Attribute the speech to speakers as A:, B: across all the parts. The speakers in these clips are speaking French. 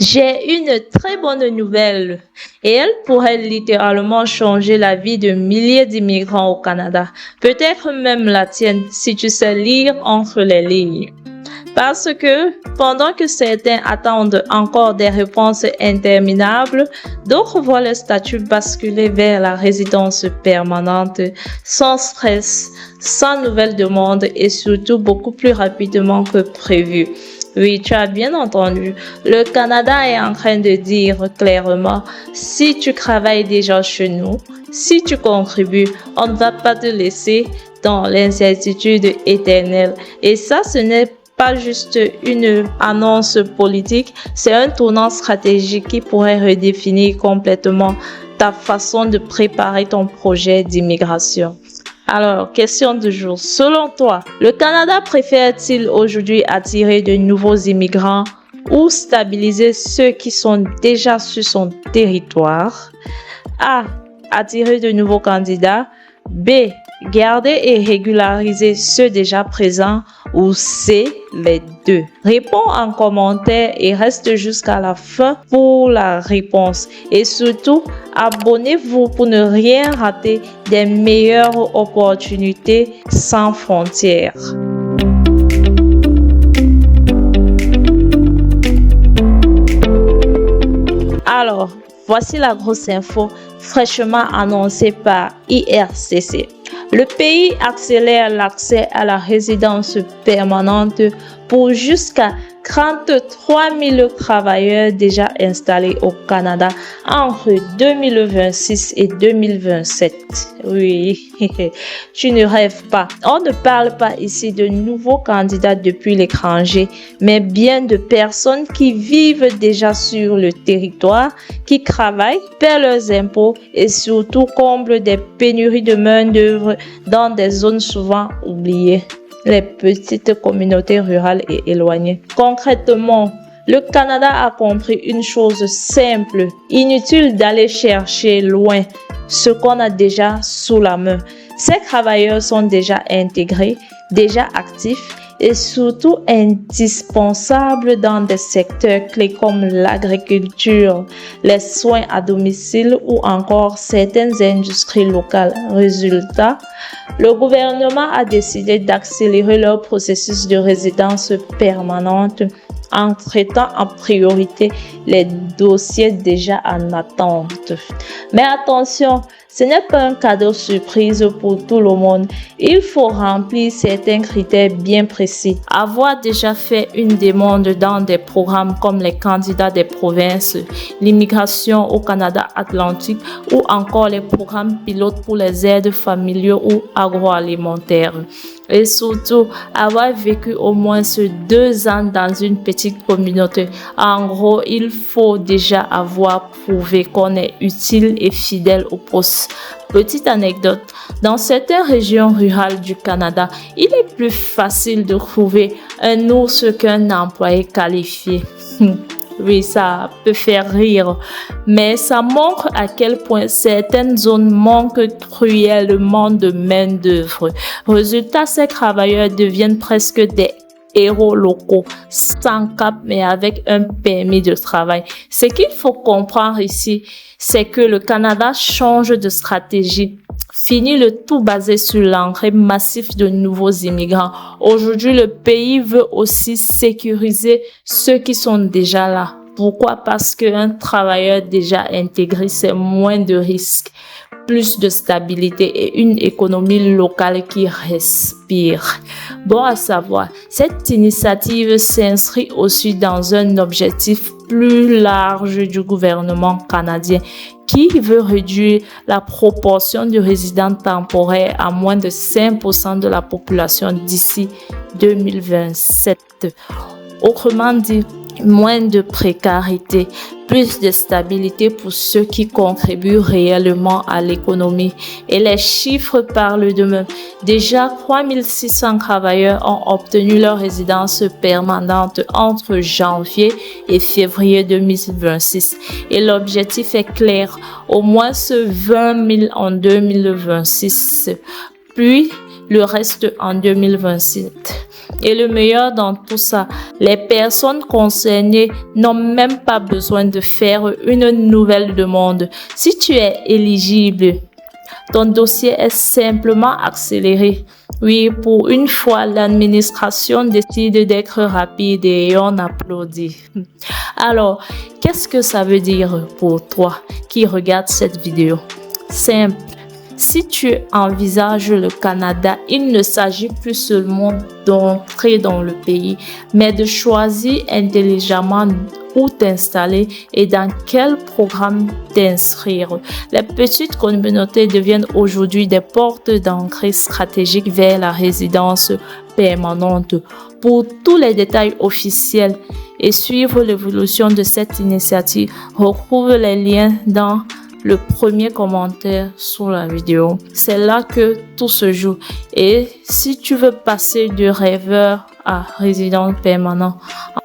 A: J'ai une très bonne nouvelle et elle pourrait littéralement changer la vie de milliers d'immigrants au Canada, peut-être même la tienne si tu sais lire entre les lignes. Parce que pendant que certains attendent encore des réponses interminables, d'autres voient le statut basculer vers la résidence permanente sans stress, sans nouvelles demandes et surtout beaucoup plus rapidement que prévu. Oui, tu as bien entendu. Le Canada est en train de dire clairement, si tu travailles déjà chez nous, si tu contribues, on ne va pas te laisser dans l'incertitude éternelle. Et ça, ce n'est pas juste une annonce politique, c'est un tournant stratégique qui pourrait redéfinir complètement ta façon de préparer ton projet d'immigration. Alors, question du jour. Selon toi, le Canada préfère-t-il aujourd'hui attirer de nouveaux immigrants ou stabiliser ceux qui sont déjà sur son territoire? A. Attirer de nouveaux candidats. B. Garder et régulariser ceux déjà présents ou C, les deux. Réponds en commentaire et reste jusqu'à la fin pour la réponse. Et surtout, abonnez-vous pour ne rien rater des meilleures opportunités sans frontières. Alors, voici la grosse info fraîchement annoncée par IRCC. Le pays accélère l'accès à la résidence permanente pour jusqu'à 33 000 travailleurs déjà installés au Canada entre 2026 et 2027. Oui, tu ne rêves pas. On ne parle pas ici de nouveaux candidats depuis l'étranger, mais bien de personnes qui vivent déjà sur le territoire, qui travaillent, paient leurs impôts et surtout comblent des pénuries de main-d'œuvre dans des zones souvent oubliées, les petites communautés rurales et éloignées. Concrètement, le Canada a compris une chose simple, inutile d'aller chercher loin ce qu'on a déjà sous la main. Ces travailleurs sont déjà intégrés, déjà actifs et surtout indispensables dans des secteurs clés comme l'agriculture, les soins à domicile ou encore certaines industries locales. Résultat, le gouvernement a décidé d'accélérer leur processus de résidence permanente en traitant en priorité les dossiers déjà en attente. Mais attention, ce n'est pas un cadeau surprise pour tout le monde. Il faut remplir certains critères bien précis. Avoir déjà fait une demande dans des programmes comme les candidats des provinces, l'immigration au Canada Atlantique ou encore les programmes pilotes pour les aides familiaux ou agroalimentaires. Et surtout, avoir vécu au moins 2 ans dans une petite communauté. En gros, il faut déjà avoir prouvé qu'on est utile et fidèle au poste. Petite anecdote, dans certaines régions rurales du Canada, il est plus facile de trouver un ours qu'un employé qualifié. Oui, ça peut faire rire, mais ça montre à quel point certaines zones manquent cruellement de main-d'œuvre. Résultat, ces travailleurs deviennent presque des héros locaux, sans cap mais avec un permis de travail. Ce qu'il faut comprendre ici, c'est que le Canada change de stratégie. Fini le tout basé sur l'entrée massif de nouveaux immigrants. Aujourd'hui, le pays veut aussi sécuriser ceux qui sont déjà là. Pourquoi? Parce qu'un travailleur déjà intégré, c'est moins de risques, plus de stabilité et une économie locale qui respire. Bon à savoir, cette initiative s'inscrit aussi dans un objectif plus large du gouvernement canadien qui veut réduire la proportion de résidents temporaires à moins de 5% de la population d'ici 2027. Autrement dit, moins de précarité, plus de stabilité pour ceux qui contribuent réellement à l'économie. Et les chiffres parlent d'eux-mêmes. Déjà, 3600 travailleurs ont obtenu leur résidence permanente entre janvier et février 2026. Et l'objectif est clair, au moins 20 000 en 2026, puis le reste en 2027. Et le meilleur dans tout ça, les personnes concernées n'ont même pas besoin de faire une nouvelle demande. Si tu es éligible, ton dossier est simplement accéléré. Oui, pour une fois, l'administration décide d'être rapide et on applaudit. Alors, qu'est-ce que ça veut dire pour toi qui regarde cette vidéo? Simple. Si tu envisages le Canada, il ne s'agit plus seulement d'entrer dans le pays, mais de choisir intelligemment où t'installer et dans quel programme t'inscrire. Les petites communautés deviennent aujourd'hui des portes d'entrée stratégiques vers la résidence permanente. Pour tous les détails officiels et suivre l'évolution de cette initiative, retrouve les liens dans le premier commentaire sous la vidéo. C'est là que tout se joue. Et si tu veux passer de rêveur à résident permanent,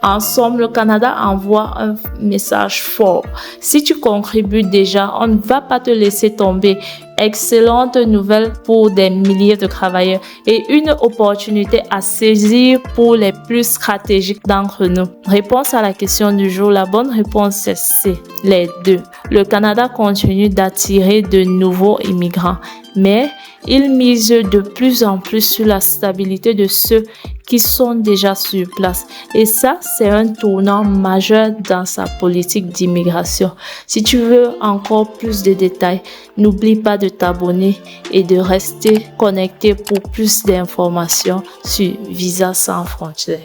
A: ensemble, le Canada envoie un message fort. Si tu contribues déjà, on ne va pas te laisser tomber. Excellente nouvelle pour des milliers de travailleurs et une opportunité à saisir pour les plus stratégiques d'entre nous. Réponse à la question du jour, la bonne réponse est C, les deux. Le Canada continue d'attirer de nouveaux immigrants, mais il mise de plus en plus sur la stabilité de ceux qui sont déjà sur place. Et ça, c'est un tournant majeur dans sa politique d'immigration. Si tu veux encore plus de détails, n'oublie pas de t'abonner et de rester connecté pour plus d'informations sur Visa Sans Frontières.